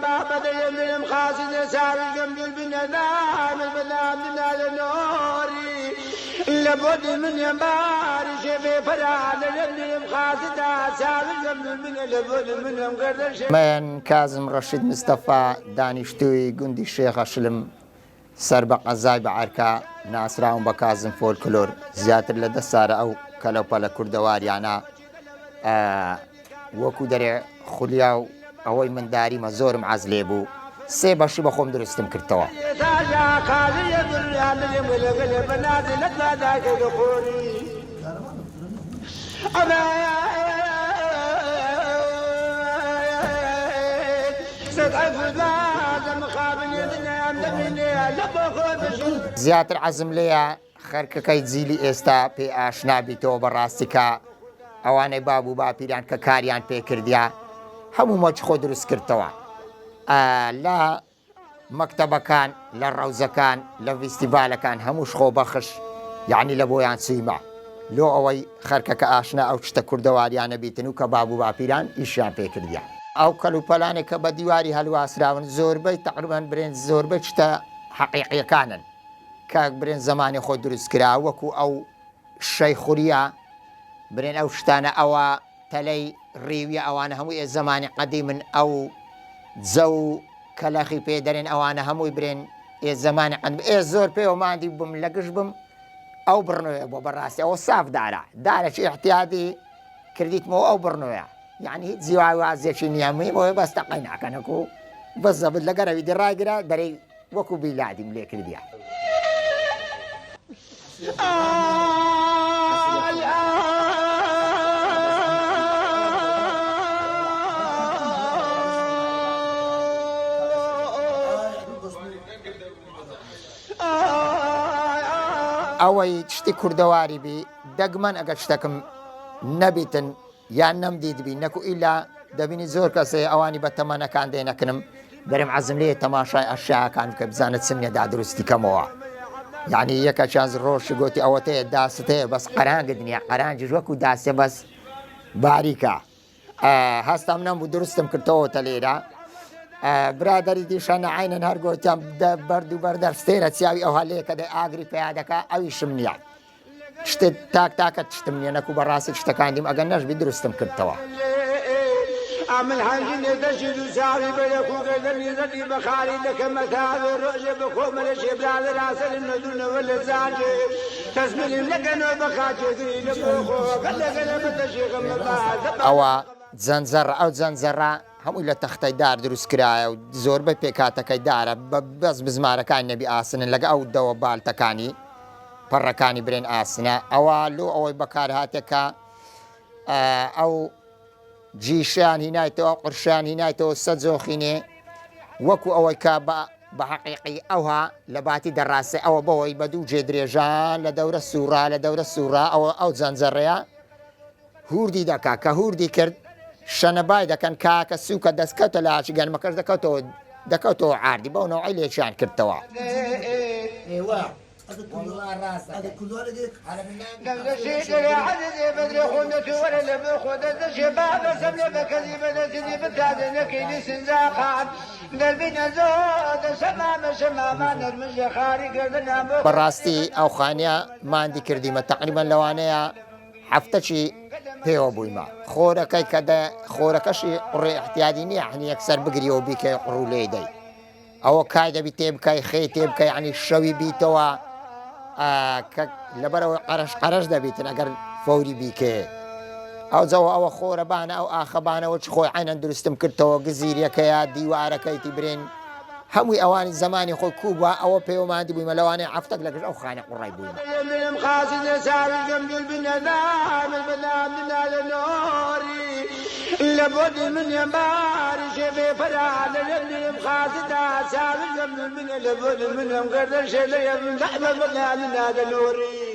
بابا يملم خاصد سار جنب البنادام البنادم النوري لابد من يمبار شبي فراد يملم خاصد سار جنب البنادام لابد من يمقدر من كاظم رشيد مصطفى دانشتوي قندي الشيخ أشلم سربق الزاي بعركة ناسراهم بكاظم فولكلور زياتر لدى سارة أو كلو بالا كردوار يعني وەکو دەرێ خولیا و ئەوەی من داری مە زۆرم عەز لێ بوو سێ بەشی بە خۆم دروستم کردەوە زیاتر عەزم لێیە خەرکەکەی جیلی ئێستا پێ ئاشنا بیتەوە بەڕاستیکە ئەوانەی بابوو باپیران کە کاریان پێکردیا هەموو مەچ خۆ دروست کردەوە لە مەکتەبەکان لە ڕەوزەکان لە فیستیڤالەکان هەمووش خۆ بەخش یعنی لە بۆیان چوویمە لۆ ئەوەی خەرکەکە ئاشنا ئەو شتە کوردەواریانە بیتن و کە بابوو باپیران ئیشیان پێکردیا ئەو کەلوپەلانێک کە بە دیواری هەلواسراون زۆربەی تەقریبەن برێن زۆربەی شتە حەقیقیەکانن کە برێن زمانی خۆ دروست کرا وەکو ئەو شەیخوریە برێن ئەو شتانە ئەوە تەلەی ڕێویە ئەوانە هەمووی ئێ زمانی قەدی من ئەو جە و کەلەخی پێ دەرێن ئەوانە هەمووی برێن ئێ زمانی قەدم ئێ زۆر پێوە مادی بم لە گشت بم ئەو بڕنوێ بۆ بەڕاستی ئەوە ساف دارە دارەی احتیادی کردیتمەوە ئەو بڕنوێە یعنی هیچ زیوای وازێکی نیەمەی بۆی بەستەقەی ناکەنەکە و بەس زەبت لەگەرەوی دڕایگرە دەرەی وەکو بیلادیم لێ کردیە ئەوەی شتی کوردەواری بی دەگمەن ئەگەر شتێکم نەبیتن یان نەمدیدبی نەکو ئیلا دەبینی زۆر کەسێ ئەوانی بە تەمەنەکان دێنەکەنم دەرم عەزم لێ تەماشای ئەشیاکان بکە بزانێت چنیەدا دروستی کەمەوە یعنی یەکە چانز ڕۆژی گوتی ئەوەتەیە داست هەیە بەس قەرانگت نییە قەرانجیش وەکو داسێ بەس باریکە هەستام نەمبوو دروستم کردەوە تە لێرە برادری دیشانە عینەن هەر گۆتیان بەرد و بەردەرستێرە چیاوی ئەو هەلەیە کە دەی ئاگری پێیادەکە ئەویشم نییە شتت تاک تاکە شتم نییە نەکو بەڕاستی شتەکان دیم ئەگەر نەشبی دروستم کردەوە عمل حنجي تشد ساري بلكو قدر يزدي بخاري لك مثال الرؤية بخوم الشيب على العسل الندون والزاجي تسمين لك أنا بخاتي لبخو قال لك أنا بتشيخ من بعد أو زنزر أو زنزرة هم إلى تختي دار دروس كراية وزور بيكاتك دار بس بزمارك النبي آسن لك أو دوا بالتكاني بركاني برين آسنا أو لو أو بكار هاتك أو جیشان هینایتەوە قرشان هینایتەوە سەرجۆخینێ وەکو ئەوەی کا بە حەقیقی ئەوها لە باتی دەڕاستێ ئەوە بەوەی بە دوو جێ درێژان لە دەورە سوورا لە دەورە سوورا ئەو جەنجەڕەیە هوردی دەکا کە هوردی کرد شەنەبای دەکەن کاکە سووکە دەستکەوتە لە ئاچی گەرمەکەش دەکەوتەوە عاردی بەو نەوعی لێکیان کردەوە بەڕاستی ئەو خانیە مادی کردیمە تقریبا لەوانەیە هەفتەی پێوە بوویمە خۆرەکەی کە خۆرەکەشی قوڕێ احتیادی نییە هەنی یەکسەر بگریەوە بیکە قڕوو لێ دەی ئەوە کای دەبی تێ بکەی خێ تێ بکەی عنی شەوی بیتەوە لەبەرەوە قەرەش دەبیتن ئەگەر فەوری بیکێ ئەو جەوە ئەوە خۆرەبانە ئەو ئاخەبانەوە چ خۆی عینەن دروستم کردەوە گزیرەکەیە دیوارەکەیتی برێن هەمووی ئەوانی زمانی خۆی کووبە ئەوە پێوەماندی بوویمە لەوانەیە هەفتەک لەگەشت ئەو خانە قوڕای بوویمە لابد من ينبار شبي فراد للم خاصدا سال من لابد من يمقدر شيء من لحظة من هذا نوري